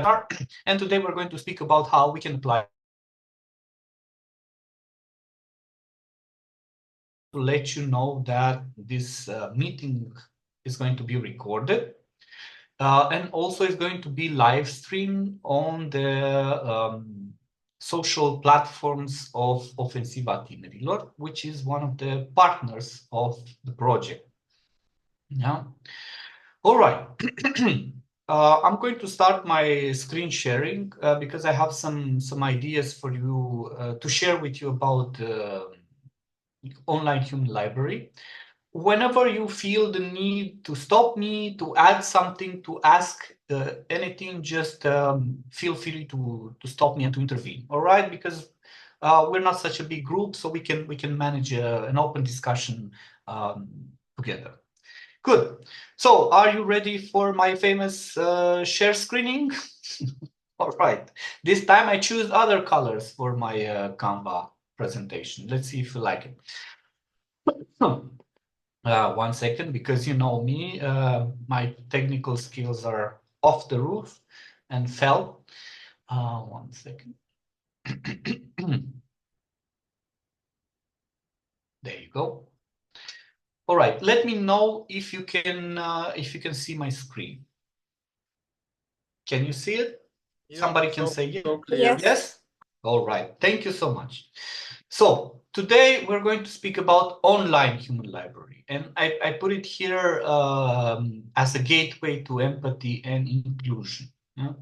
webinar, and today we're going to speak about how we can apply to let you know that this meeting is going to be recorded and also is going to be live streamed on the social platforms of Ofensiva Tinerilor, which is one of the partners of the project. Yeah. All right. I'm going to start my screen sharing because I have some ideas for you to share with you about online human library. Whenever you feel the need to stop me, to add something, to ask anything, just feel free to stop me and to intervene. All right, because we're not such a big group, so we can manage an open discussion together. Good. So, are you ready for my famous share screening? All right. This time I choose other colors for my Canva presentation. Let's see if you like it. 1 second, because you know me, my technical skills are off the roof and fell. 1 second. There you go. All right. Let me know if you can see my screen. Can you see it? Yeah, somebody can say yes. So Yes. Yes. All right. Thank you so much. So today we're going to speak about online human library, and I put it here as a gateway to empathy and inclusion. Yeah?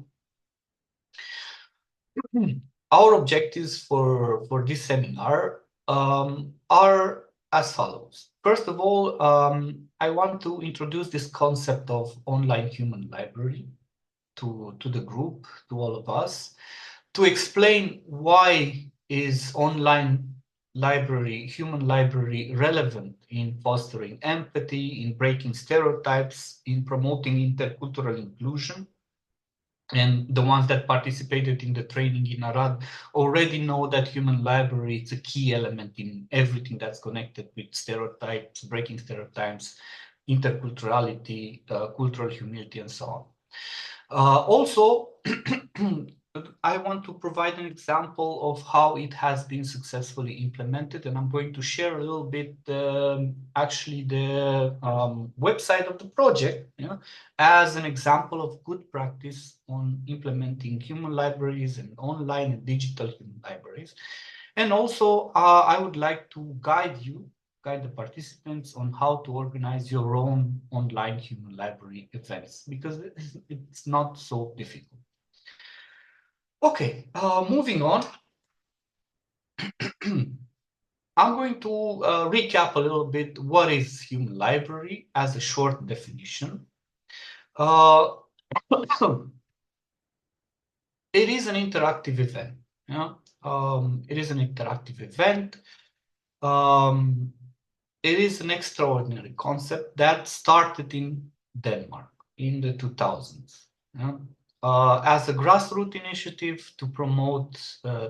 Our objectives for this seminar are as follows. First of all, I want to introduce this concept of online human library to the group, to all of us, to explain why is online library, human library, relevant in fostering empathy, in breaking stereotypes, in promoting intercultural inclusion. And the ones that participated in the training in Arad already know that human library is a key element in everything that's connected with stereotypes, breaking stereotypes, interculturality, cultural humility, and so on. Also, I want to provide an example of how it has been successfully implemented, and I'm going to share a little bit actually the website of the project, as an example of good practice on implementing human libraries and online and digital human libraries. And also, I would like to guide the participants on how to organize your own online human library events, because it's not so difficult. Okay, moving on. I'm going to recap a little bit what is human library as a short definition. It is an interactive event. It is an interactive event. It is an extraordinary concept that started in Denmark in the 2000s. As a grassroots initiative to promote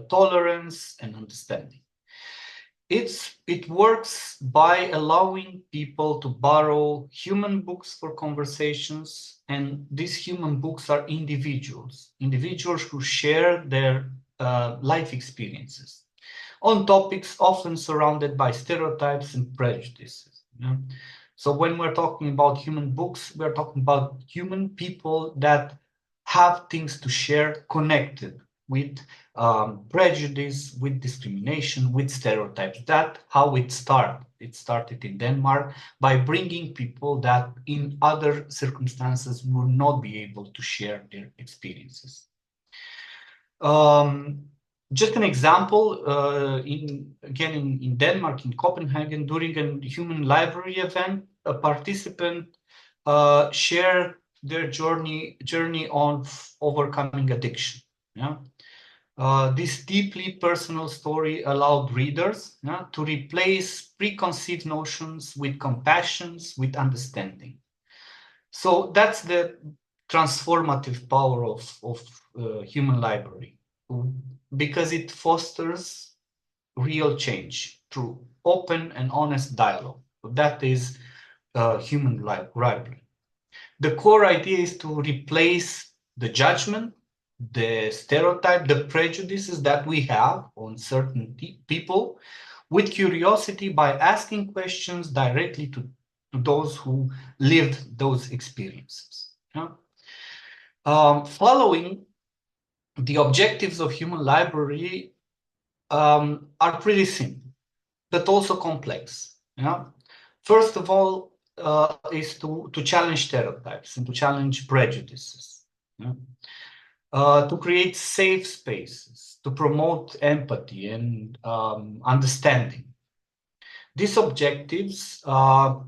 tolerance and understanding. It works by allowing people to borrow human books for conversations, and these human books are individuals who share their life experiences on topics often surrounded by stereotypes and prejudices. So when we're talking about human books, we're talking about human people that have things to share connected with prejudice, with discrimination, with stereotypes. That's how it started. It started in Denmark by bringing people that in other circumstances would not be able to share their experiences. Just an example, in Denmark, in Copenhagen, during a human library event, a participant shared their journey on overcoming addiction. This deeply personal story allowed readers to replace preconceived notions with compassion, with understanding. So that's the transformative power of human library, because it fosters real change through open and honest dialogue. That is human library. The core idea is to replace the judgment the stereotype, the prejudices that we have on certain people with curiosity by asking questions directly to those who lived those experiences. Yeah? Following the objectives of human library are pretty simple, but also complex. Yeah? First of all, is to challenge stereotypes and to challenge prejudices. Yeah? To create safe spaces, to promote empathy and understanding. These objectives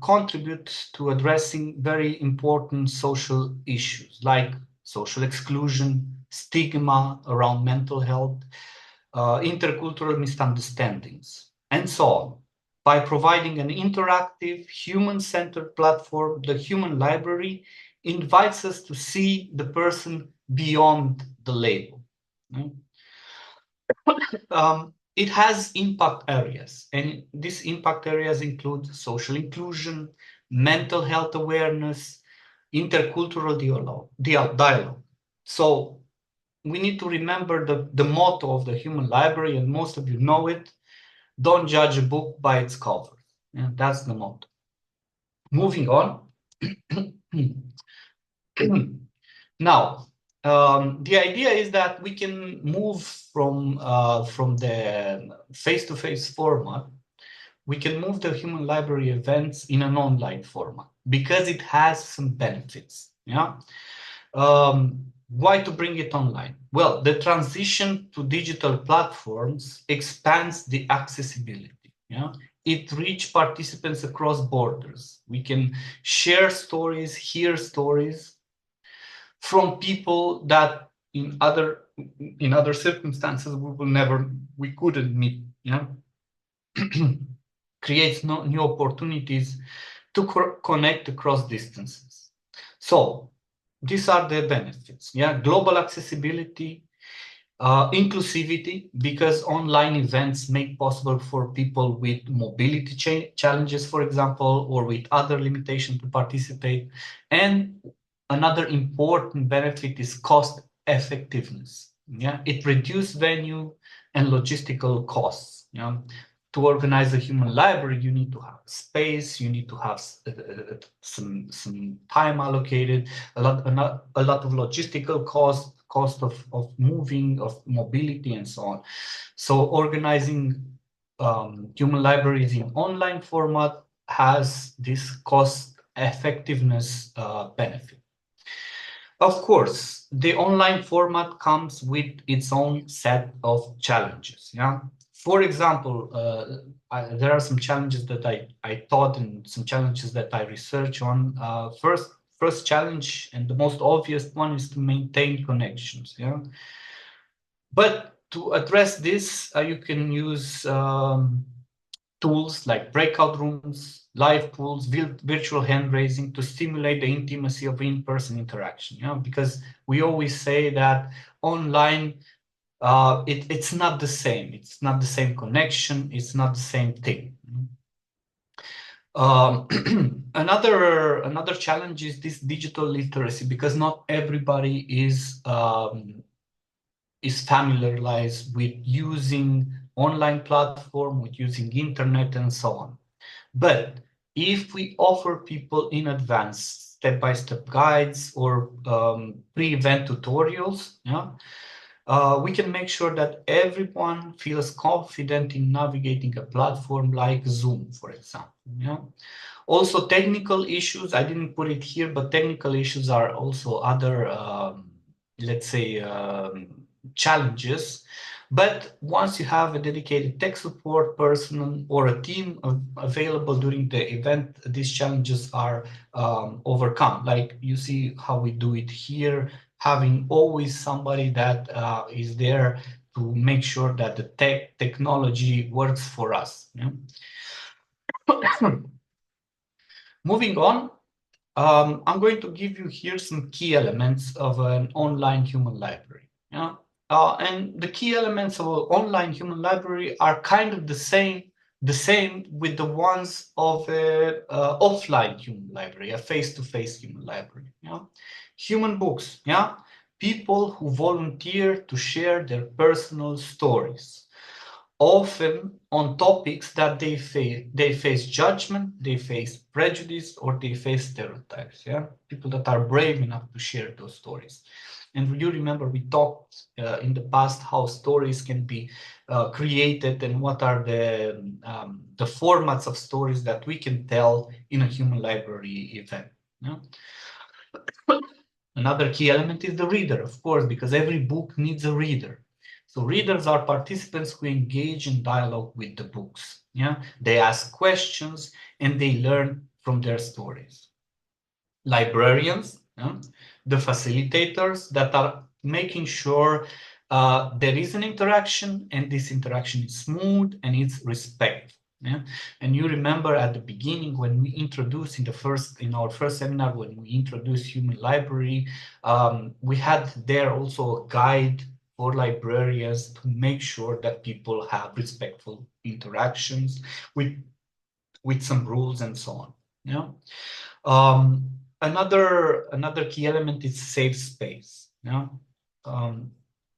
contribute to addressing very important social issues like social exclusion, stigma around mental health, intercultural misunderstandings, and so on. By providing an interactive, human-centered platform, the Human Library invites us to see the person beyond the label. It has impact areas, and these impact areas include social inclusion, mental health awareness, intercultural dialogue. So we need to remember the motto of the Human Library, and most of you know it: don't judge a book by its cover. Yeah, that's the motto. Moving on. Now, the idea is that we can move from the face-to-face format. We can move the Human Library events in an online format because it has some benefits. Yeah. Why to bring it online? Well, the transition to digital platforms expands the accessibility. Yeah. It reaches participants across borders. We can share stories, hear stories from people that in other circumstances we couldn't meet. Yeah. Creates new opportunities to connect across distances. So these are the benefits. Yeah, global accessibility, inclusivity, because online events make possible for people with mobility challenges, for example, or with other limitations to participate. And another important benefit is cost effectiveness. Yeah, it reduces venue and logistical costs. Yeah. To organize a human library, you need to have space, you need to have some time allocated, a lot of logistical cost of moving, of mobility, and so on. So organizing human libraries in online format has this cost effectiveness benefit. Of course, the online format comes with its own set of challenges. Yeah. For example, there are some challenges that I taught and some challenges that I research on. First challenge, and the most obvious one, is to maintain connections. Yeah. But to address this, you can use tools like breakout rooms, live pools, virtual hand raising to stimulate the intimacy of in-person interaction. Yeah, because we always say that online it's not the same. It's not the same connection. It's not the same thing. Another challenge is this digital literacy, because not everybody is familiarized with using online platform, with using internet, and so on. But if we offer people in advance step-by-step guides or pre-event tutorials, yeah, we can make sure that everyone feels confident in navigating a platform like Zoom, for example. Yeah. Also, technical issues, I didn't put it here, but technical issues are also other, let's say, challenges. But once you have a dedicated tech support person or a team available during the event, these challenges are overcome. Like you see how we do it here, having always somebody that is there to make sure that the technology works for us. Yeah? Moving on, I'm going to give you here some key elements of an online human library. Yeah? And the key elements of an online human library are kind of the same with the ones of an offline human library, a face-to-face human library. Yeah? Human books, yeah? people who volunteer to share their personal stories, often on topics that they face judgment, they face prejudice, or they face stereotypes. Yeah, people that are brave enough to share those stories. And you remember we talked in the past how stories can be created and what are the formats of stories that we can tell in a human library event. Yeah? Another key element is the reader, of course, because every book needs a reader. So readers are participants who engage in dialogue with the books. Yeah, they ask questions and they learn from their stories. Librarians, yeah, the facilitators that are making sure there is an interaction and this interaction is smooth and it's respectful. Yeah? And you remember at the beginning when we introduced in our first seminar, when we introduced human library, we had there also a guide for librarians to make sure that people have respectful interactions with some rules and so on. Yeah. Another key element is safe space. Yeah.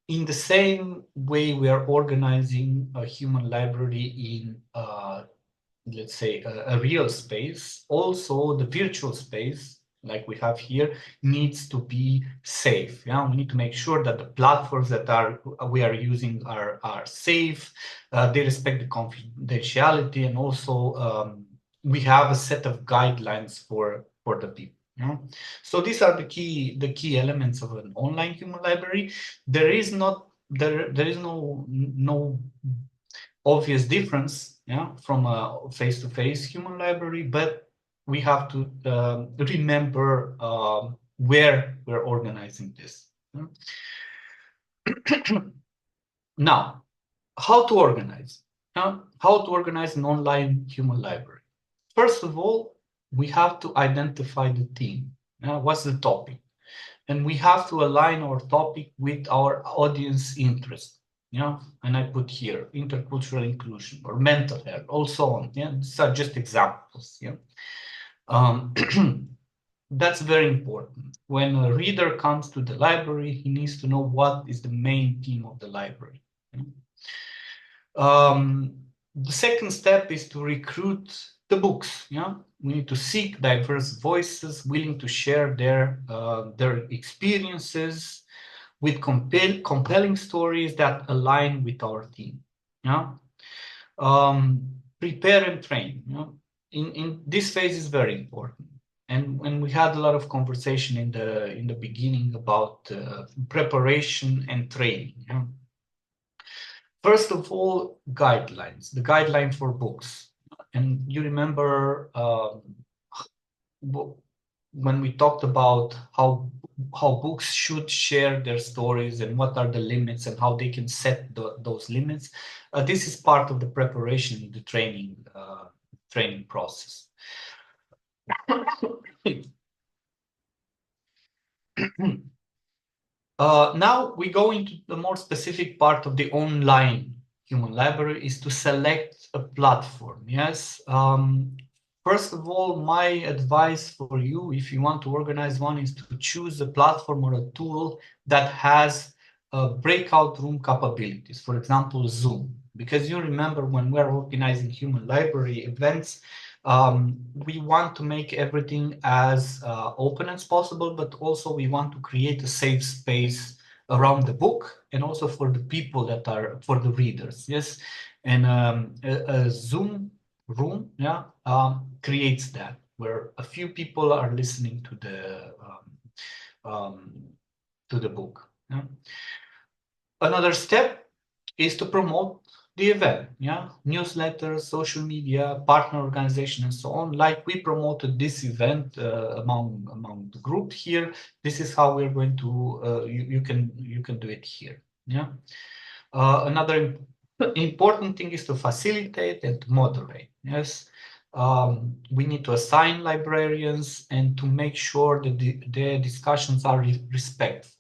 In the same way we are organizing a human library in let's say a real space, also the virtual space like we have here needs to be safe. Yeah, we need to make sure that the platforms that we are using are safe, they respect the confidentiality, and also we have a set of guidelines for the people. Yeah? So these are the key elements of an online human library. There is no obvious difference, yeah, from a face-to-face human library, but we have to remember where we're organizing this. Now, how to organize? How to organize an online human library? First of all, we have to identify the theme. What's the topic? And we have to align our topic with our audience interest. Yeah, and I put here intercultural inclusion or mental health, also on. Yeah, these are just examples. Yeah, um, that's very important. When a reader comes to the library, he needs to know what is the main theme of the library. The second step is to recruit the books. Yeah, we need to seek diverse voices willing to share their experiences with compelling stories that align with our theme. Yeah, prepare and train. You know? In this phase is very important. And we had a lot of conversation in the beginning about preparation and training. Yeah? First of all, guidelines, the guideline for books. And you remember when we talked about how books should share their stories and what are the limits and how they can set those limits. This is part of the preparation, the training process. Now we go into the more specific part of the online human library is to select a platform. Yes. First of all, my advice for you, if you want to organize one, is to choose a platform or a tool that has breakout room capabilities. For example, Zoom. Because you remember when we're organizing human library events, we want to make everything as open as possible, but also we want to create a safe space around the book and also for the people that are for the readers. Yes, and a Zoom room, yeah, creates that where a few people are listening to the book. Yeah? Another step is to promote the event, yeah, newsletters, social media, partner organization, and so on. Like we promoted this event among the group here. This is how we're going to. You can do it here. Yeah. Another important thing is to facilitate and to moderate. Yes. We need to assign librarians and to make sure that the discussions are respectful.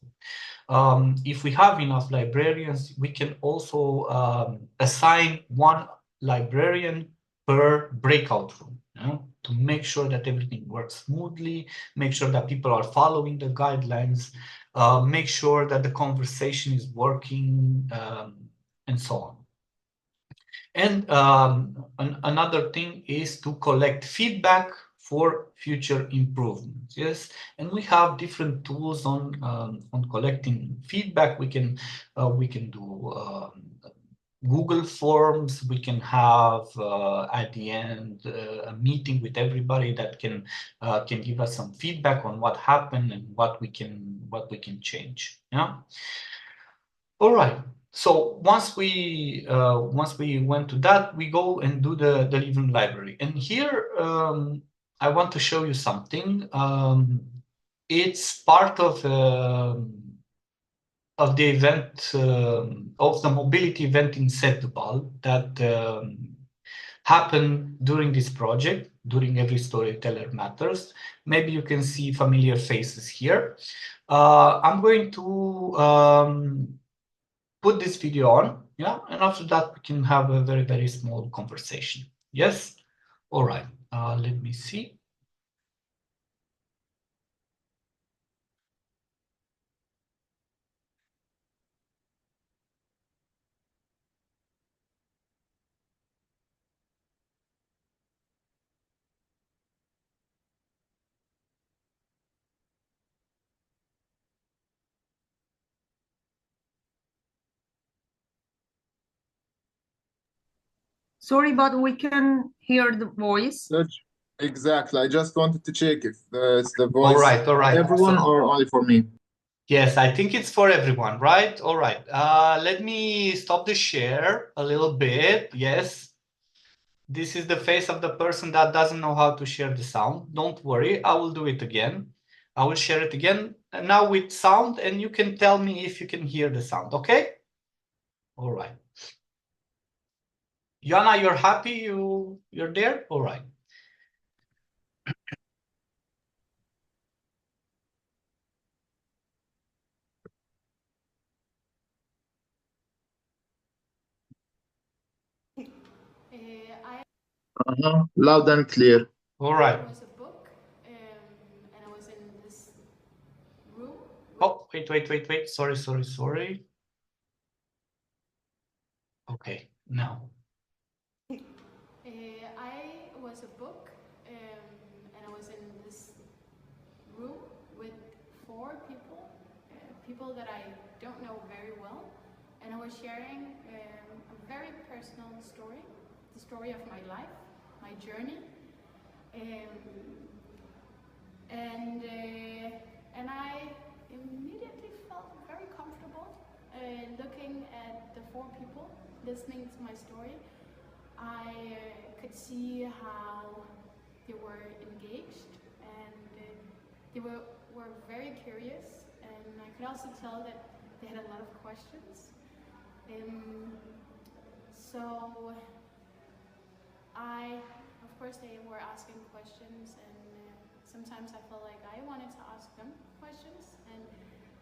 If we have enough librarians, we can also assign one librarian per breakout room, you know, to make sure that everything works smoothly, make sure that people are following the guidelines. make sure that the conversation is working, and so on. And another thing is to collect feedback for future improvements. Yes, and we have different tools on collecting feedback. We can do Google Forms. We can have at the end a meeting with everybody that can give us some feedback on what happened and what we can change. Yeah. All right. So once we went to that, we go and do the living library. And here I want to show you something. It's part of the event of the mobility event in Setúbal that happened during this project, during Every Storyteller Matters. Maybe you can see familiar faces here. I'm going to put this video on, yeah, and after that we can have a very, very small conversation. Yes? All right, let me see. Sorry, but we can hear the voice. Exactly. I just wanted to check if it's the voice All right. for everyone So, or only for me. yes, I think it's for everyone, right? All right. Let me stop the share a little bit. Yes. This is the face of the person that doesn't know how to share the sound. Don't worry, I will do it again. I will share it again now with sound, and you can tell me if you can hear the sound, okay? All right. Yana, you're happy? You're there? All right. Loud and clear. All right. It was a book, and I was in this room. Oh, wait. Sorry. Okay, now. I was a book, and I was in this room with four people, people that I don't know very well, and I was sharing a very personal story, the story of my life, my journey, and I immediately felt very comfortable looking at the four people listening to my story. I could see how they were engaged, and they were very curious, and I could also tell that they had a lot of questions. So of course, they were asking questions, and sometimes I felt like I wanted to ask them questions, and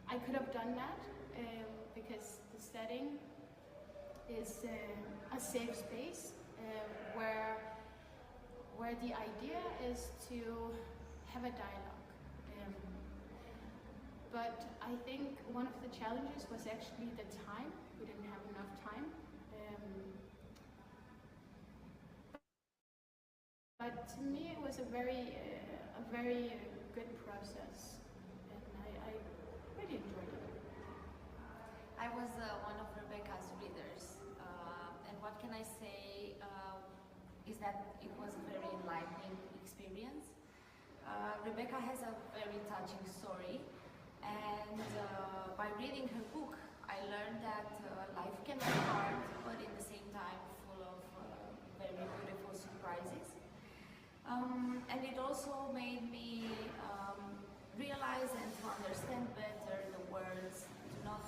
I could have done that because the setting is a safe space where the idea is to have a dialogue. But I think one of the challenges was actually the time. We didn't have enough time. But to me, it was a very good process, and I really enjoyed it. I was one of Rebecca's readers, and what can I say is that it was a very enlightening experience. Rebecca has a very touching story, and by reading her book, I learned that life can be hard, but in the same time full of very beautiful surprises. And it also made me realize and to understand better the words, do not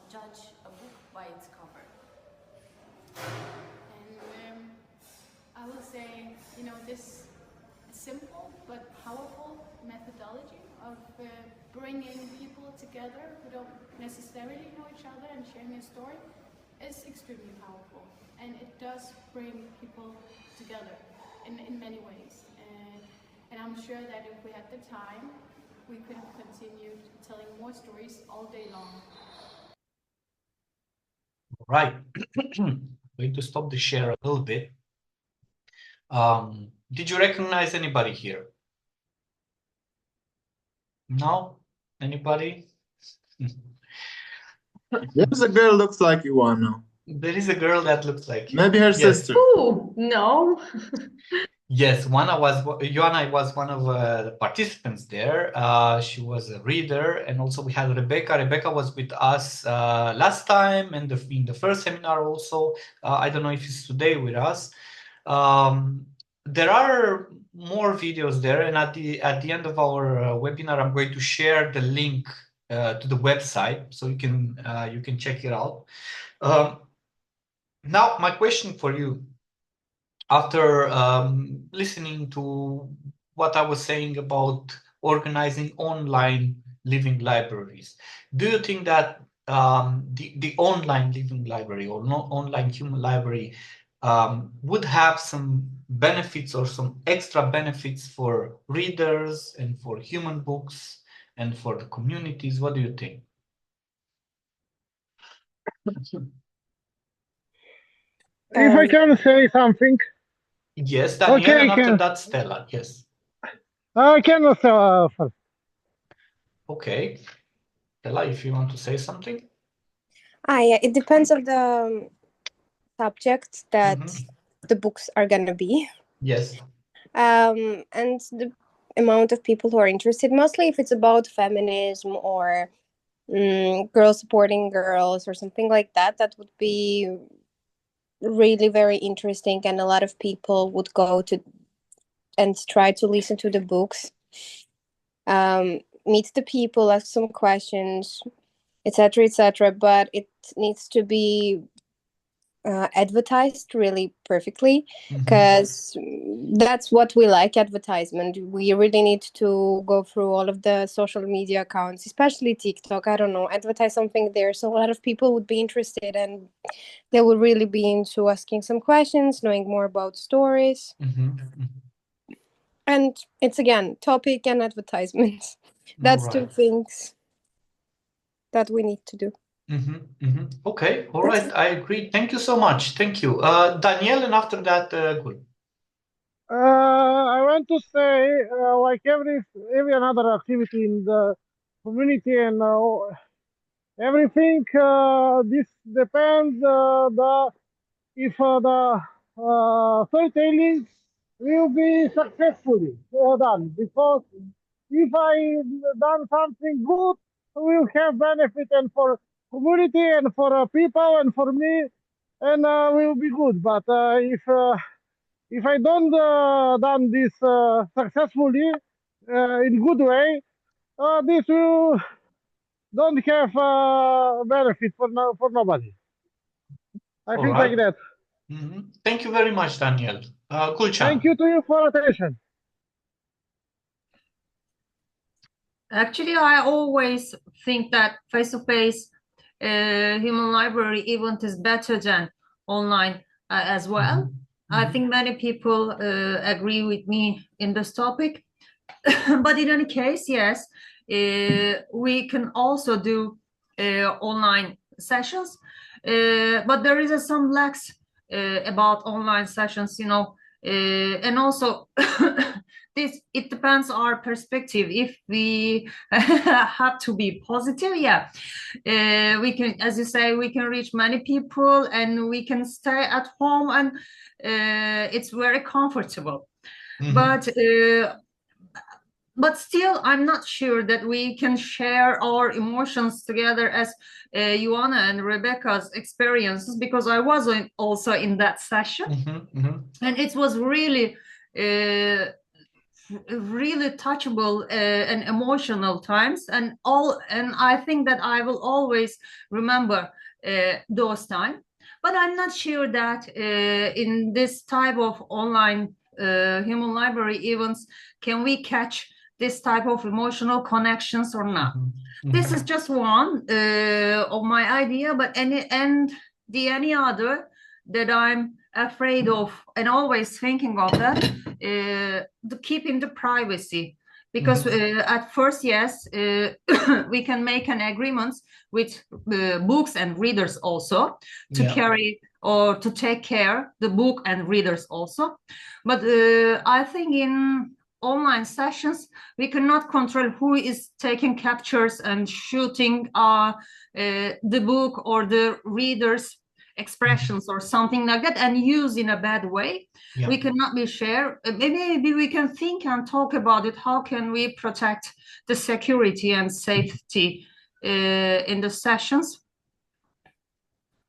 judge a book by its cover. And I would say, this simple but powerful methodology of bringing people together who don't necessarily know each other and sharing a story is extremely powerful. And it does bring people together in many ways. And I'm sure that if we had the time, we could have continued telling more stories all day long. Right. Going to stop the share a little bit. Did you recognize anybody here? No? Anybody? There's a girl looks like Ioana. There is a girl that looks like you. Maybe her Yes. sister. Oh, no. Yes, Ioana was one of the participants there. She was a reader, and also we had Rebecca. Rebecca was with us last time and in the first seminar also. I don't know if she's today with us. There are more videos there, and at the end of our webinar, I'm going to share the link to the website so you can check it out. Now, my question for you, after listening to what I was saying about organizing online living libraries, do you think that the online living library or not online human library would have some benefits or some extra benefits for readers and for human books and for the communities? What do you think? If I can say something, Yes, Daniel, Okay, and after can- that, Stella. Yes. I can first. Okay. Stella, if you want to say something. Yeah, it depends on the subject that Mhm. the books are gonna be, Yes. and the amount of people who are interested. Mostly, if it's about feminism or girls supporting girls or something like that, that would be really very interesting, and a lot of people would go to and try to listen to the books, meet the people, ask some questions, etc., etc. But it needs to be advertised really perfectly, because that's what we like, advertisement. We really need to go through all of the social media accounts, especially TikTok, I don't know, advertise something there so a lot of people would be interested, and they would really be into asking some questions, knowing more about stories. And it's again topic and advertisement. That's two Right. things that we need to do. Okay, all That's right, I agree. Thank you so much. Thank you. Danielle, and after that, Gul. I want to say, like every another activity in the community and everything, this depends if the storytelling will be successfully done. Because if I done something good, will have benefit and for community and for people and for me, and will be good. But if I don't done this successfully in good way, this will don't have benefit for nobody. I All think like right. that. Thank you very much, Danielle. Gulcan. Thank you to you for attention. Actually, I always think that face-to-face human library event is better than online as well. I think many people agree with me in this topic. But in any case, yes, we can also do online sessions. But there is some lacks about online sessions, you know, and also it depends our perspective. If we have to be positive, yeah, we can, as you say, we can reach many people and we can stay at home, and it's very comfortable. But still, I'm not sure that we can share our emotions together as Ioana and Rebecca's experiences, because I was also in that session, and it was really really touchable and emotional times, and I think that I will always remember those times. But I'm not sure that in this type of online human library events, can we catch this type of emotional connections or not. This is just one of my idea, but any other that I'm afraid of and always thinking of that, the keeping the privacy. because at first, yes, we can make an agreement with books and readers also to carry or to take care the book and readers also. But I think in online sessions we cannot control who is taking captures and shooting the book or the readers expressions or something like that and use in a bad way. We cannot be share. Maybe we can think and talk about it. How can we protect the security and safety in the sessions?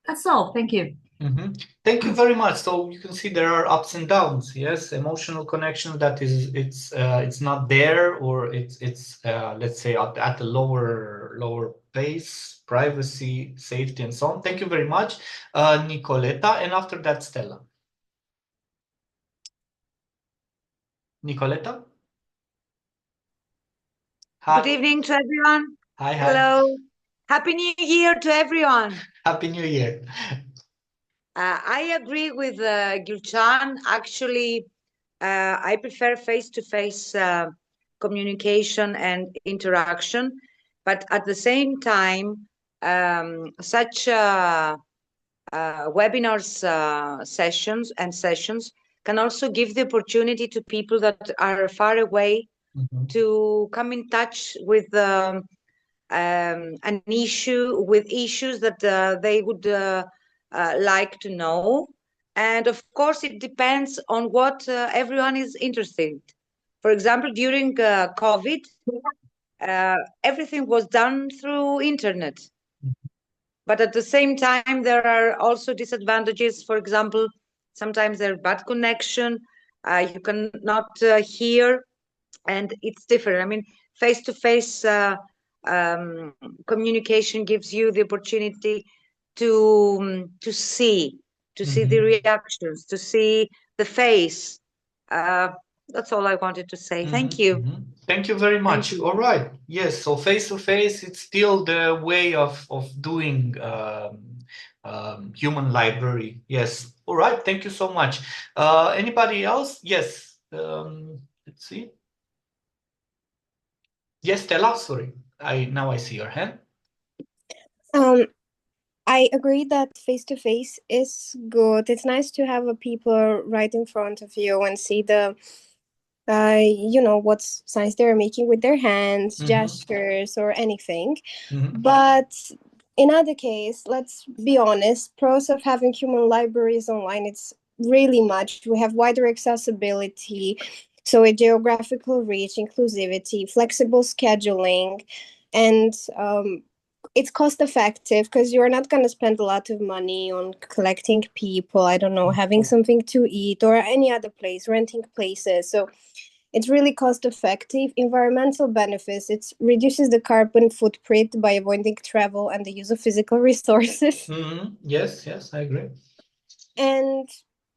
That's all. Thank you. Thank you very much. So you can see there are ups and downs. Yes, emotional connection that is it's not there, or it's let's say at a lower pace, privacy, safety, and so on. Thank you very much, Nicoletta, and after that, Stella. Nicoletta? Hi. Good evening to everyone. Hi. Hello. Happy New Year to everyone. Happy New Year. I agree with Gülcan. Actually, I prefer face-to-face communication and interaction, but at the same time, such webinars sessions can also give the opportunity to people that are far away to come in touch with issues that they would like to know. And of course, it depends on what everyone is interested in. For example, during COVID, everything was done through internet. But at the same time, there are also disadvantages. For example, sometimes there's bad connection, you cannot hear, and it's different. I mean, face-to-face communication gives you the opportunity to see the reactions, to see the face. That's all I wanted to say. Thank you. Thank you very much. All right. Yes. So face to face, it's still the way of doing human library. Yes. All right. Thank you so much. Anybody else? Yes. Let's see. Yes, Stella. Sorry. Now I see your hand. I agree that face-to-face is good. It's nice to have people right in front of you and see the what signs they're making with their hands, gestures, or anything. But in other case, let's be honest, pros of having human libraries online, it's really much. We have wider accessibility, so a geographical reach, inclusivity, flexible scheduling, and it's cost effective because you're not going to spend a lot of money on collecting people, I don't know, having something to eat or any other place, renting places. So it's really cost effective. Environmental benefits, it reduces the carbon footprint by avoiding travel and the use of physical resources. Yes, I agree. And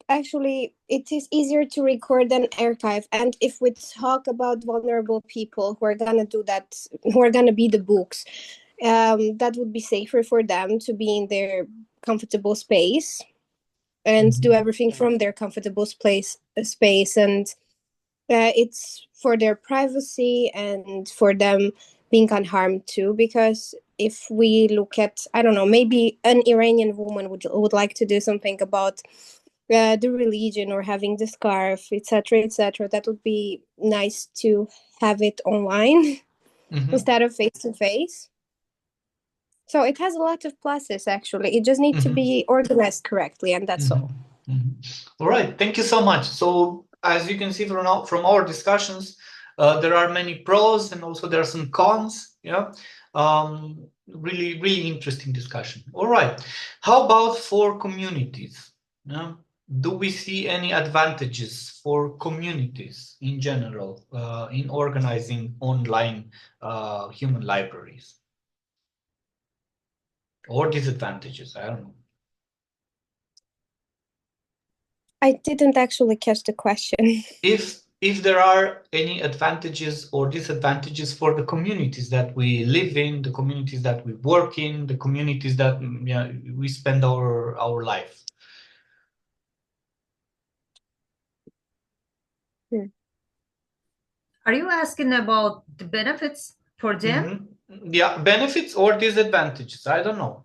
actually, it is easier to record than archive. And if we talk about vulnerable people who are going to do that, who are going to be the books, that would be safer for them to be in their comfortable space and do everything from their comfortable space. And it's for their privacy and for them being unharmed too, because if we look at, I don't know, maybe an Iranian woman would like to do something about the religion or having the scarf, etc., that would be nice to have it online instead of face-to-face. So it has a lot of pluses, actually. It just needs to be organized correctly, and that's all. All right, thank you so much. So as you can see from our discussions, there are many pros and also there are some cons. Really interesting discussion. All right, how about for communities? Do we see any advantages for communities in general in organizing online human libraries? Or disadvantages? I don't know. I didn't actually catch the question. If there are any advantages or disadvantages for the communities that we live in, the communities that we work in, the communities that we spend our life. Are you asking about the benefits for them? Yeah, benefits or disadvantages? I don't know.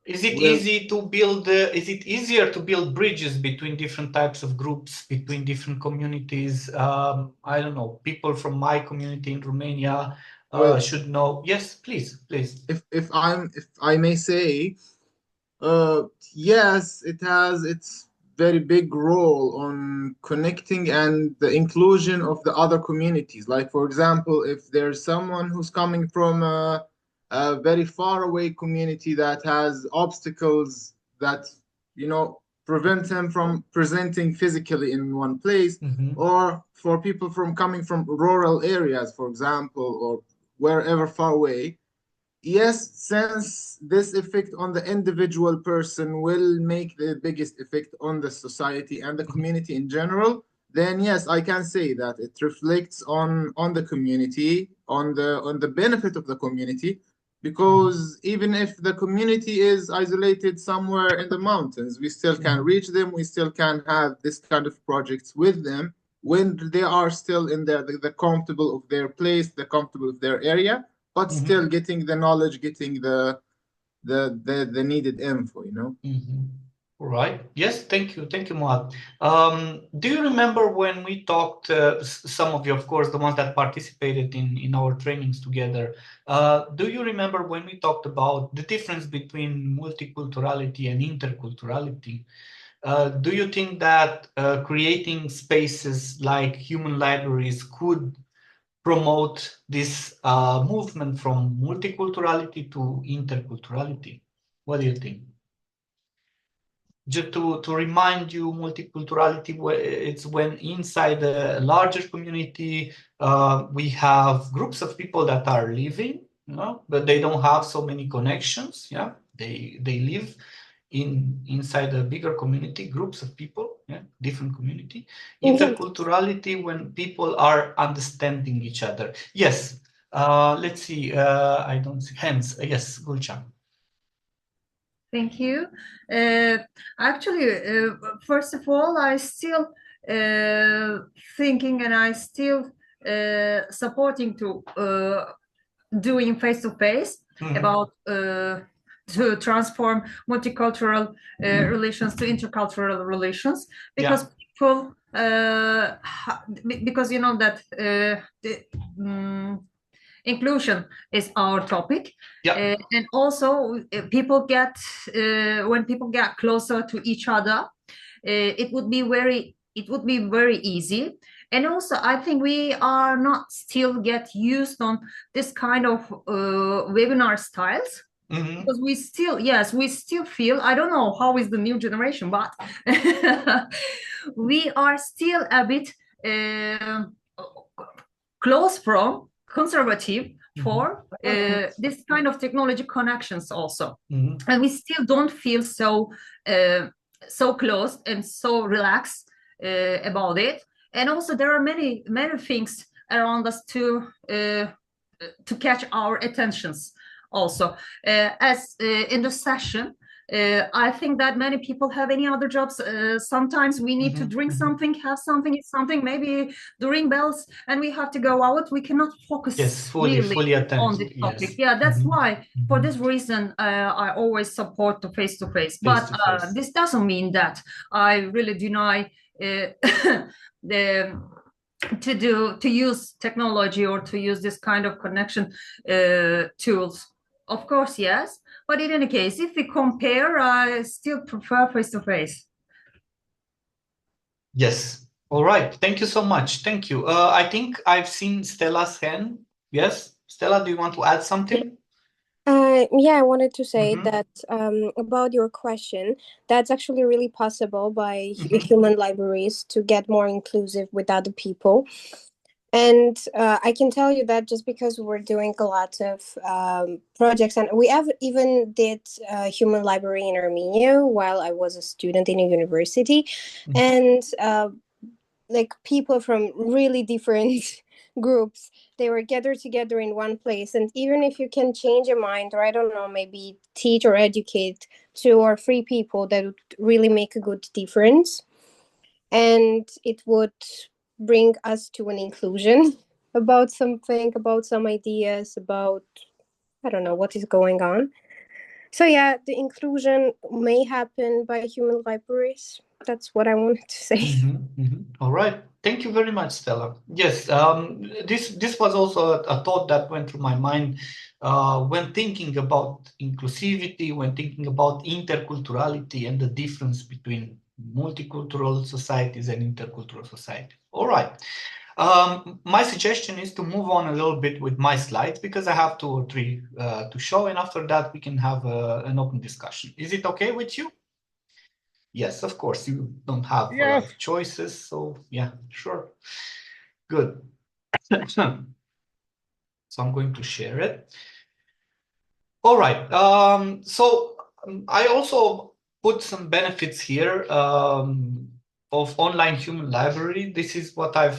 Is it Well, easy to build? Is it easier to build bridges between different types of groups, between different communities? I don't know. People from my community in Romania well, should know. Yes, please, please. if I may say, yes, it has its very big role on connecting and the inclusion of the other communities. Like, for example, if there's someone who's coming from a very far away community that has obstacles that, prevent them from presenting physically in one place, or for people from coming from rural areas, for example, or wherever far away. Yes, since this effect on the individual person will make the biggest effect on the society and the community in general, then yes, I can say that it reflects on the community, on the benefit of the community, because even if the community is isolated somewhere in the mountains, we still can reach them, we still can have this kind of projects with them when they are still in the comfortable of their place, the comfortable of their area, but still getting the knowledge, getting the needed info, All right. Yes, thank you. Thank you, Muad. Do you remember when we talked, some of you, of course, the ones that participated in our trainings together, do you remember when we talked about the difference between multiculturality and interculturality? Do you think that creating spaces like human libraries could promote this movement from multiculturality to interculturality? What do you think? Just to remind you, multiculturality, it's when inside a larger community, we have groups of people that are living, but they don't have so many connections. Yeah, they live inside a bigger community, groups of people, different community. Interculturality, when people are understanding each other. Yes. Let's see. I don't see hands. Yes, Gulcan. Thank you. Actually, first of all, I still thinking and I still supporting to doing face-to-face about to transform multicultural relations to intercultural relations, because people because you know that inclusion is our topic, and also people get when people get closer to each other, it would be very easy. And also I think we are not still get used on this kind of webinar styles, because we still feel, I don't know how is the new generation, but we are still a bit close from conservative for this kind of technology connections also. And we still don't feel so close and so relaxed about it. And also there are many things around us to catch our attentions also. As in the session, I think that many people have any other jobs. Sometimes we need to drink something, have something, eat something, maybe during bells, and we have to go out. We cannot focus fully on this topic. Yeah, that's why, for this reason, I always support the face-to-face. But this doesn't mean that I really deny to use technology or to use this kind of connection tools. Of course, yes. But in any case, if we compare, I still prefer face-to-face. Yes. All right. Thank you so much. Thank you. I think I've seen Stella's hand. Yes. Stella, do you want to add something? Yeah, I wanted to say that about your question, that's actually really possible by human libraries to get more inclusive with other people. And I can tell you that just because we're doing a lot of projects, and we have even did human library in Armenia while I was a student in a university, and like people from really different groups, they were gathered together in one place. And even if you can change your mind, or I don't know, maybe teach or educate 2 or 3 people, that would really make a good difference. And it would bring us to an inclusion about something, about some ideas, about, I don't know, what is going on. So yeah, the inclusion may happen by human libraries. That's what I wanted to say. All right. Thank you very much, Stella. Yes, this was also a thought that went through my mind when thinking about inclusivity, when thinking about interculturality and the difference between multicultural societies and intercultural societies. All right. My suggestion is to move on a little bit with my slides because I have 2 or 3 to show, and after that we can have an open discussion. Is it okay with you? Yes, of course, you don't have a lot Yes. of choices, so yeah, sure. Good. So I'm going to share it. All right. I also put some benefits here of online human library. This is what I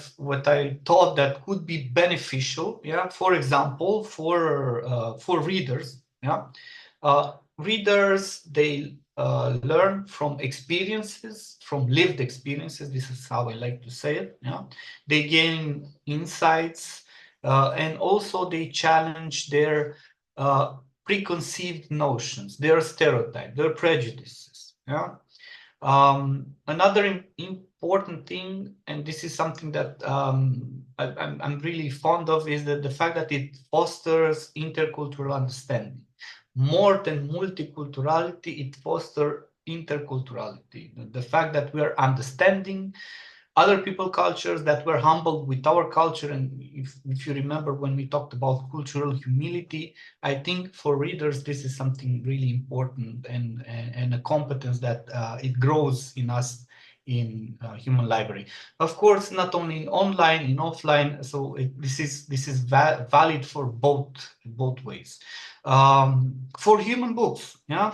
thought that could be beneficial. Yeah. For example, for readers. Yeah. Readers, they learn from experiences, from lived experiences. This is how I like to say it. Yeah. They gain insights, and also they challenge their preconceived notions, their stereotypes, their prejudices. Yeah. Another important thing, and this is something that I'm really fond of, is that the fact that it fosters intercultural understanding. More than multiculturality, it fosters interculturality. The fact that we are understanding other people cultures, that we're humbled with our culture. And if you remember when we talked about cultural humility, I think for readers this is something really important and a competence that it grows in us in human library. Of course, not only in online, in offline. So this is valid for both ways. For human books, yeah.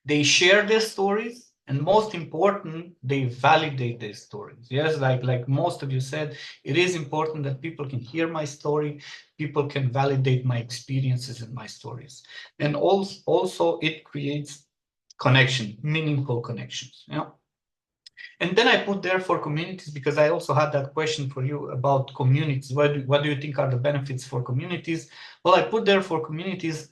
They share their stories, and most important, they validate their stories. Yes, like most of you said, it is important that people can hear my story, people can validate my experiences and my stories. And also it creates connection, meaningful connections. Yeah. And then I put there for communities because I also had that question for you about communities. What do you think are the benefits for communities? Well, I put there for communities,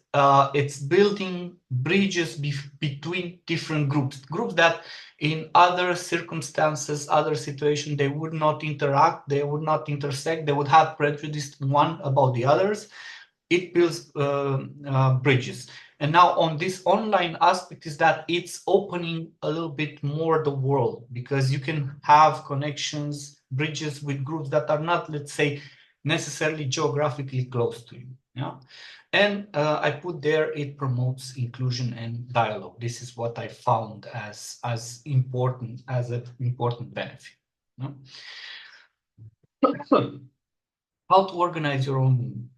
it's building bridges between different groups that in other circumstances, other situations, they would not interact, they would not intersect, they would have prejudice one about the others. It builds bridges. And now on this online aspect is that it's opening a little bit more the world, because you can have connections, bridges with groups that are not, let's say, necessarily geographically close to you. Yeah. And I put there, it promotes inclusion and dialogue. This is what I found as important, as an important benefit. Yeah. How to organize your own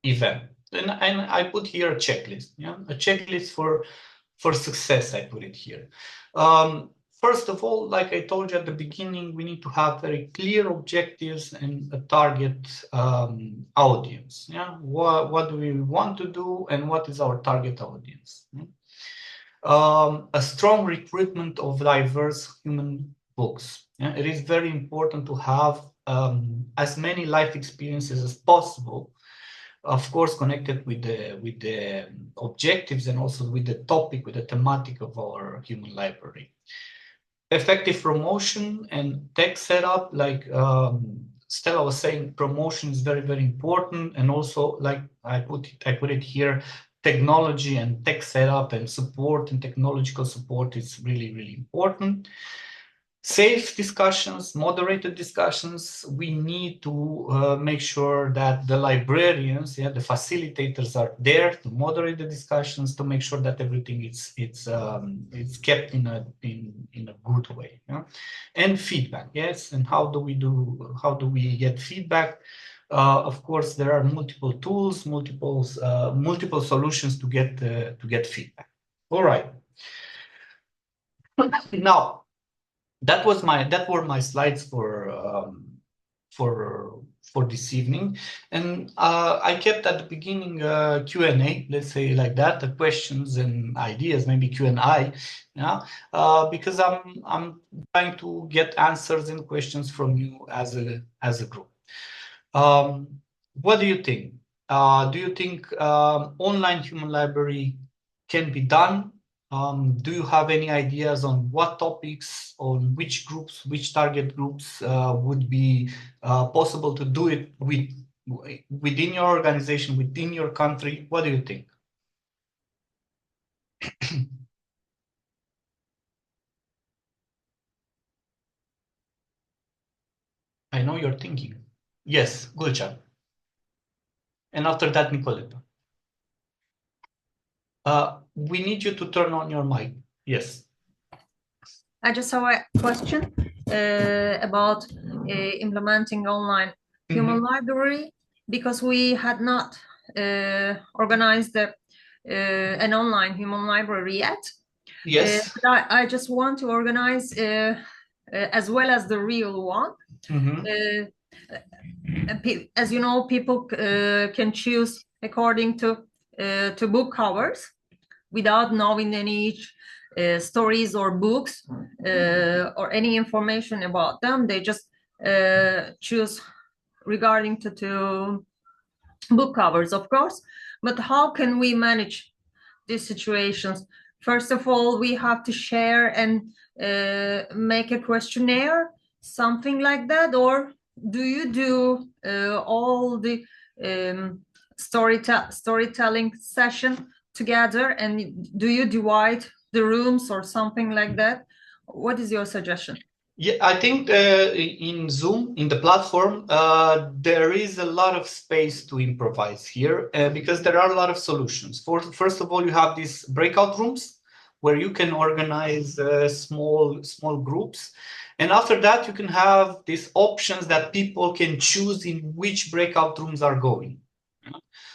event. And I put here a checklist, yeah, a checklist for success. I put it here. First of all, like I told you at the beginning, we need to have very clear objectives and a target audience. Yeah, what do we want to do, and what is our target audience? A strong recruitment of diverse human books. Yeah? It is very important to have as many life experiences as possible, of course, connected with the objectives and also with the topic, with the thematic of our human library. Effective promotion and tech setup, like Stella was saying, promotion is very, very important. And also, like I put it here, technology and tech setup and support and technological support is really, really important. Safe discussions, moderated discussions. We need to make sure that the librarians, yeah, the facilitators are there to moderate the discussions, to make sure that everything it's kept in a good way. Yeah? And feedback, yes. And how do we get feedback? Of course, there are multiple tools, multiple solutions to get feedback. All right. Now, that were my slides for this evening. And I kept at the beginning Q&A, let's say like that, the questions and ideas, maybe Q&A, yeah, because I'm trying to get answers and questions from you as a group. What do you think? Do you think online human library can be done? Do you have any ideas on what topics, on which groups, which target groups would be possible to do it within your organization, within your country? What do you think? I know you're thinking. Yes, Gulcan. And after that, Nicoleta. We need you to turn on your mic. Yes. I just have a question about implementing online human library, because we had not organized an online human library yet. Yes. But I just want to organize as well as the real one. As you know, people can choose according to book covers without knowing any stories or books or any information about them. They just choose regarding to book covers, of course. But how can we manage these situations? First of all, we have to share and make a questionnaire, something like that, or do you do all the storytelling session together, and do you divide the rooms or something like that? What is your suggestion? Yeah, I think in Zoom, in the platform, there is a lot of space to improvise here because there are a lot of solutions. First of all, you have these breakout rooms where you can organize small groups. And after that, you can have these options that people can choose in which breakout rooms are going.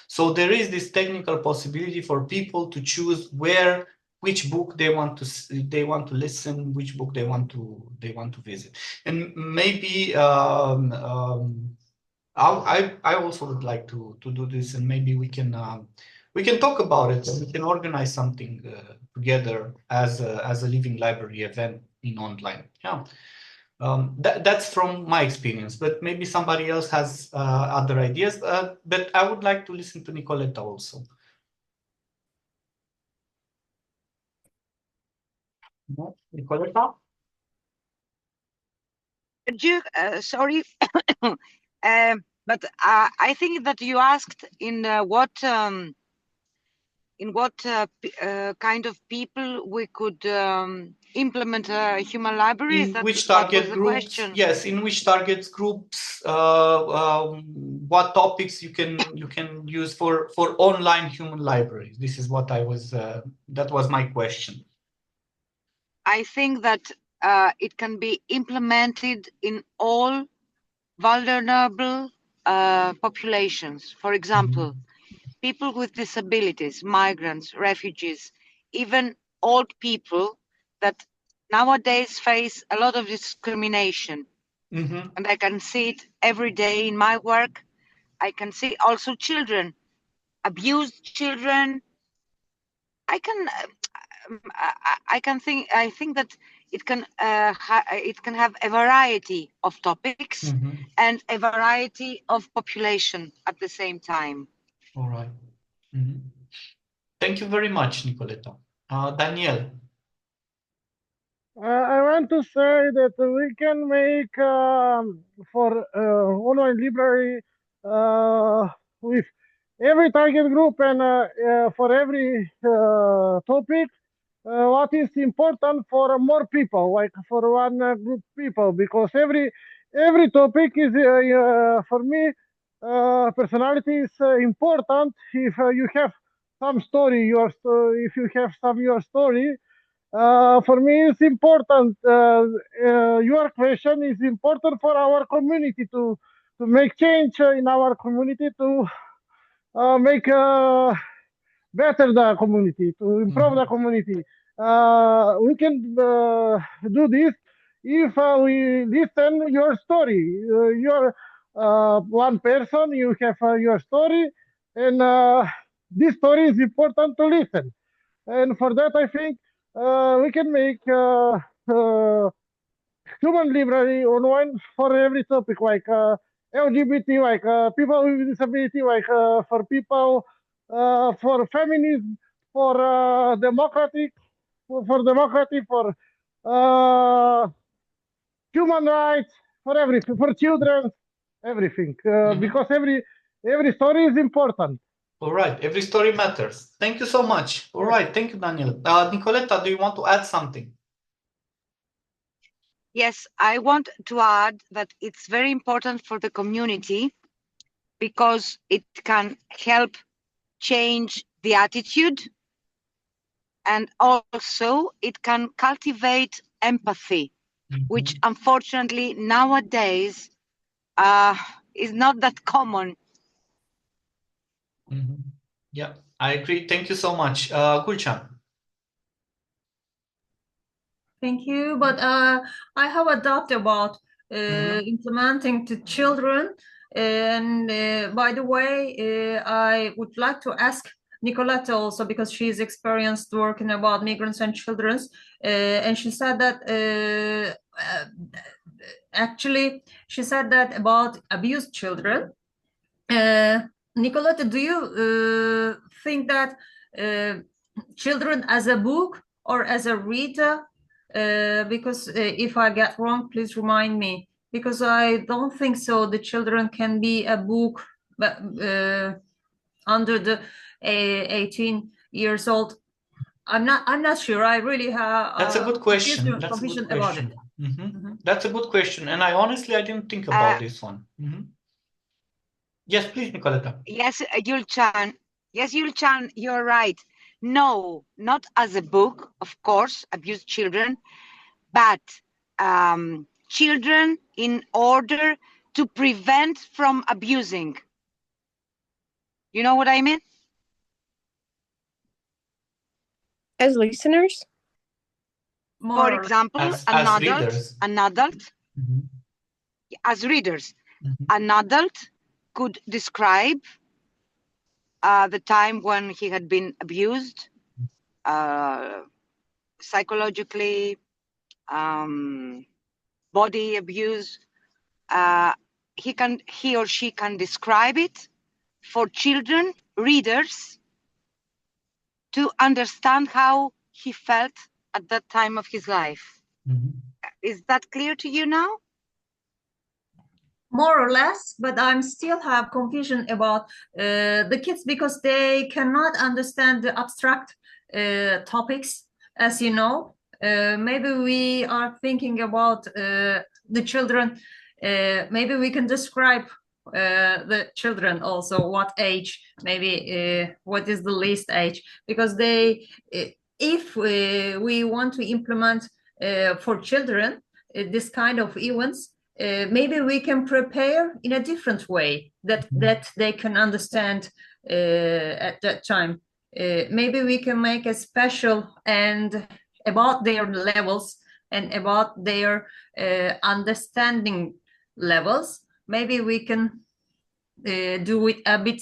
So there is this technical possibility for people to choose which book they want to listen, which book they want to visit. And maybe I also would like to do this, and maybe we can talk about it, and we can organize something together as a living library event in online. Yeah. That's from my experience, but maybe somebody else has other ideas. But I would like to listen to Nicoleta also. No? Nicoleta? Sorry, but I think that you asked in what kind of people we could implement a human library. In which target groups? Yes, in which target groups? What topics you can use for online human libraries? This is what that was my question. I think that it can be implemented in all vulnerable populations. For example, people with disabilities, migrants, refugees, even old people that nowadays face a lot of discrimination. And I can see it every day in my work. I can see also children, abused children. I think that it can have a variety of topics and a variety of population at the same time. All right. Thank you very much, Nicoleta. Daniel. I want to say that we can make for online library with every target group and for every topic what is important for more people, like for one group people, because every topic is for me personality is important. If you have some story, if you have some your story. For me, it's important. Your question is important for our community to make change in our community, to make better the community, to improve the community. We can do this if we listen your story. You're one person, you have your story, and this story is important to listen. And for that, I think we can make human library online for every topic, like LGBT, like people with disability, like for people, for feminism, for democracy, for uh, human rights, for everything, for children, everything, because every story is important. All right, every story matters. Thank you so much. All right, thank you, Daniel. Nicoletta, do you want to add something? Yes, I want to add that it's very important for the community because it can help change the attitude, and also it can cultivate empathy, which unfortunately nowadays is not that common. Yeah, I agree. Thank you so much. Gulcan. Thank you. But I have a doubt about implementing to children. And by the way, I would like to ask Nicoletta also, because she's experienced working about migrants and children's, and she said that actually she said that about abused children. Nicoletta, do you think that children as a book or as a reader? Because if I get wrong, please remind me. Because I don't think so. The children can be a book, but under the 18 years old. I'm not sure. I really have. That's a good question. That's a good about it. question. That's a good question, and I honestly didn't think about this one. Yes, please, Nicoletta. Yes, Yulchan. Yes, Yulchan, you're right. No, not as a book, of course, abused children, but children in order to prevent from abusing. You know what I mean? As listeners? For example, an adult, as readers, an adult could describe the time when he had been abused psychologically, body abuse. He or she can describe it for children, readers, to understand how he felt at that time of his life. Is that clear to you now? More or less, but I'm still have confusion about the kids, because they cannot understand the abstract topics, as you know. Maybe we are thinking about the children. Maybe we can describe the children also, what age, maybe what is the least age, because they, if we want to implement for children this kind of events, maybe we can prepare in a different way that they can understand at that time. Maybe we can make a special and about their levels and about their understanding levels. Maybe we can do it a bit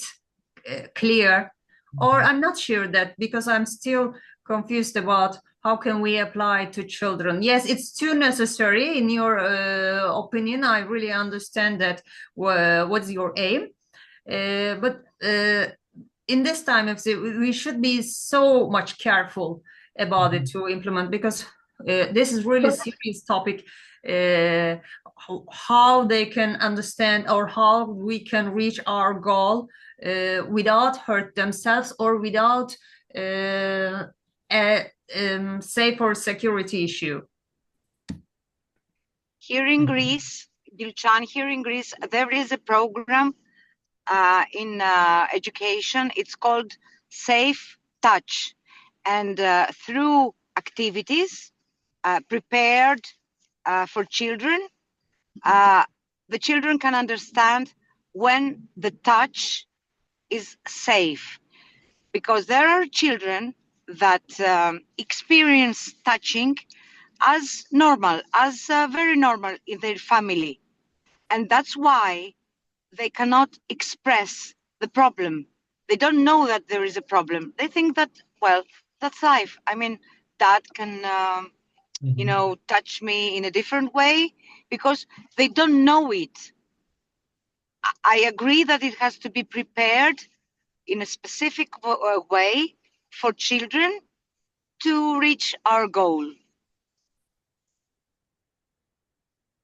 clear, or I'm not sure that, because I'm still confused about how can we apply to children. Yes, it's too necessary in your opinion. I really understand that. What's your aim? But in this time, we should be so much careful about it to implement, because this is really serious topic. How they can understand, or how we can reach our goal without hurt themselves, or without a safe or security issue. Here in Greece, Gülcan, here in Greece, there is a program in education. It's called Safe Touch, and through activities prepared for children, the children can understand when the touch is safe, because there are children that experience touching as normal, as very normal in their family. And that's why they cannot express the problem. They don't know that there is a problem. They think that, well, that's life. I mean, that can, you know, touch me in a different way because they don't know it. I agree that it has to be prepared in a specific way for children to reach our goal.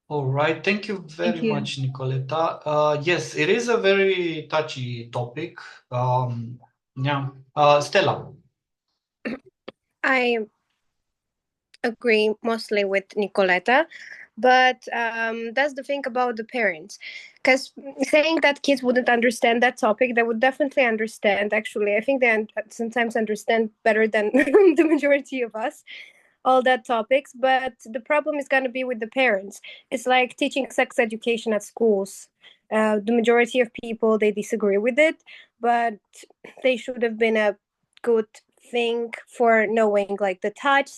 All right, thank you very Thank you. much, Nicoleta. Yes, it is a very touchy topic. Yeah, Stella. I agree mostly with Nicoleta, but that's the thing about the parents. Because saying that kids wouldn't understand that topic, they would definitely understand. Actually, I think they sometimes understand better than the majority of us all that topics, but the problem is going to be with the parents. It's like teaching sex education at schools. The majority of people, they disagree with it, but they should have been a good thing for knowing like the touch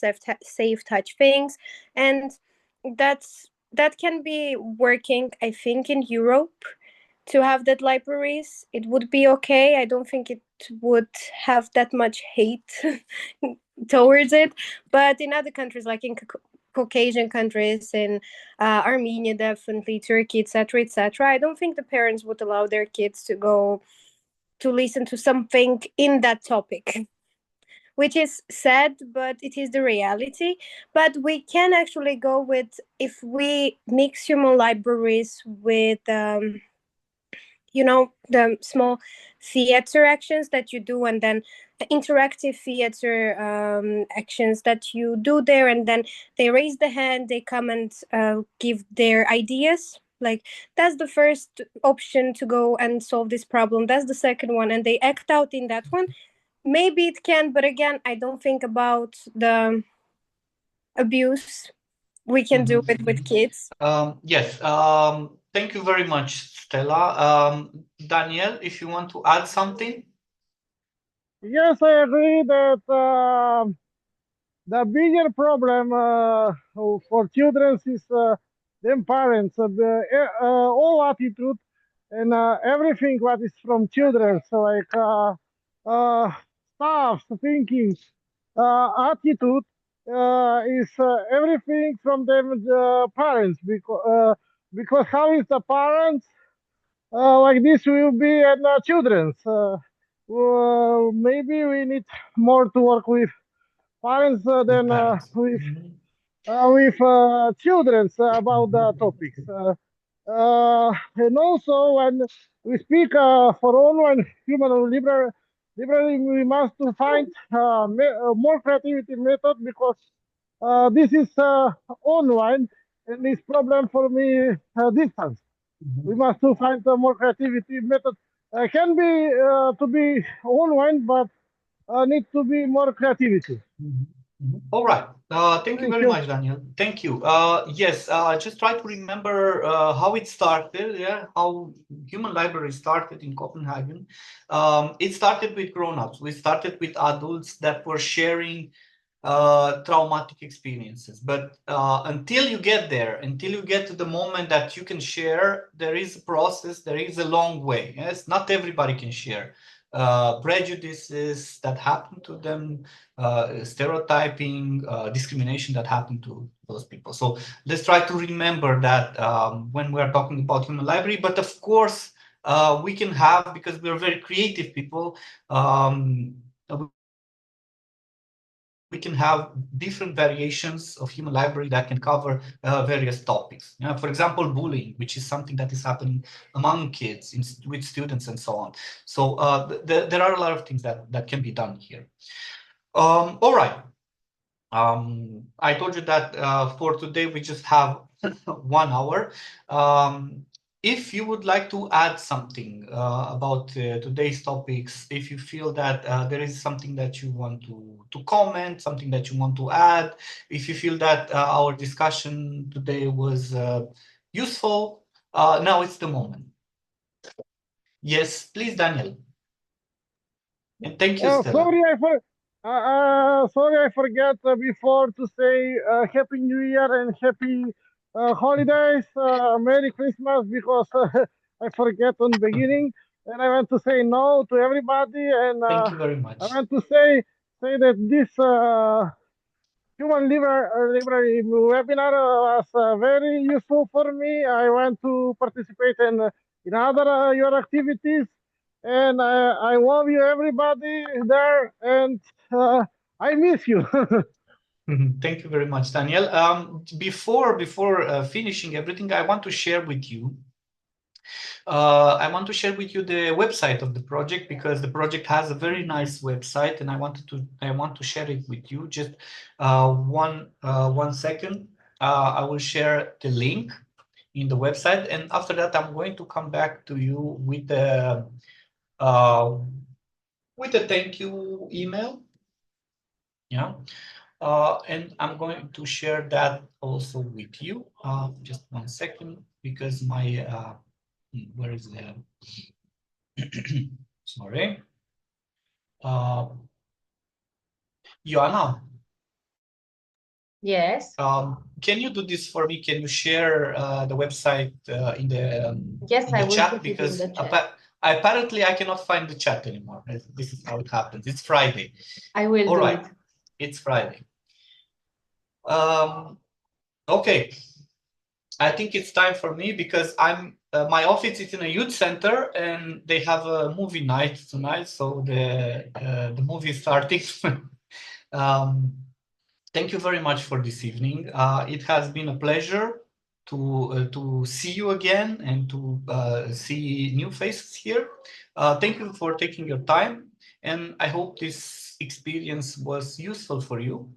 safe touch things, and that can be working, I think, in Europe. To have that libraries, it would be okay. I don't think it would have that much hate towards it, but in other countries like in Caucasian countries, in Armenia, definitely Turkey, etc., etc., I don't think the parents would allow their kids to go to listen to something in that topic, which is sad, but it is the reality. But we can actually go with, if we mix human libraries with the small theater actions that you do, and then interactive theater actions that you do there, and then they raise the hand, they come and give their ideas, like that's the first option to go and solve this problem, that's the second one, and they act out in that one. Maybe it can, but again, I don't think about the abuse we can do it with kids. Yes, thank you very much, Stella. Daniel, if you want to add something. Yes, I agree that the bigger problem for children is them parents, all attitude and everything what is from children, so like stuff, thinking, attitude is everything from them parents, because how is the parents like this will be and children's. Maybe we need more to work with parents than Parents. with children about the topics. And also, when we speak for online human library, we must to find more creativity method, because this is online, and this problem for me distance. We must to find a more creativity method. Can be to be online, but need to be more creativity. All right. Thank you very much, Daniel. Thank you. Yes, just try to remember how it started, yeah, how Human Library started in Copenhagen. It started with grown-ups. We started with adults that were sharing traumatic experiences. But until you get there, until you get to the moment that you can share, there is a process, there is a long way. Yes, not everybody can share. Prejudices that happen to them, stereotyping, discrimination that happened to those people. So let's try to remember that when we are talking about Human Library. But of course, we can have, because we're very creative people, we can have different variations of Human Library that can cover various topics. For example, bullying, which is something that is happening among kids, with students and so on. So there are a lot of things that can be done here. All right. I told you that for today we just have 1 hour. If you would like to add something about today's topics, if you feel that there is something that you want to comment, something that you want to add, if you feel that our discussion today was useful, now it's the moment. Yes, please, Daniel. And thank you, Stella. Sorry, Sorry, I forgot before to say Happy New Year and Happy holidays, Merry Christmas, because I forget on beginning, and I want to say no to everybody, and Thank you very I much. want to say that this library webinar was very useful for me. I want to participate in other your activities, and I love you everybody there, and I miss you. Thank you very much, Daniel. Before finishing everything, I want to share with you. The website of the project, because the project has a very nice website, and I want to share it with you. Just one second. I will share the link in the website, and after that, I'm going to come back to you with a thank you email. Yeah. And I'm going to share that also with you. Just one second, because my where is the sorry, Joanna. Yes. Can you do this for me? Can you share the website in the Yes, I will chat? put it in Because the chat. apparently I cannot find the chat anymore. This is how it happens. It's Friday. I will All do right. it. It's Friday. Okay. I think it's time for me, because I'm my office is in a youth center and they have a movie night tonight, so the movie is starting. Thank you very much for this evening. It has been a pleasure to see you again and to see new faces here. Thank you for taking your time, and I hope this experience was useful for you.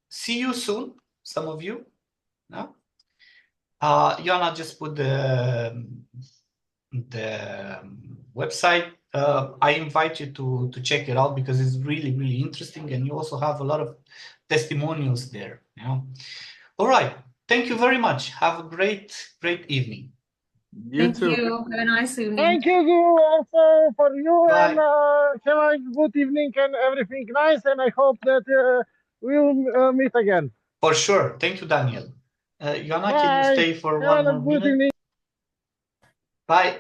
See you soon, some of you. No? Joanna just put the website. I invite you to check it out, because it's really, really interesting, and you also have a lot of testimonials there. Yeah. All right. Thank you very much. Have a great evening. You too. You. Have a nice evening. Thank you also for you, Bye. and have a good evening and everything nice, and I hope that we'll meet again. For sure. Thank you, Daniel. Joanna, can you Bye. stay for Have one a more good minute? evening. Bye.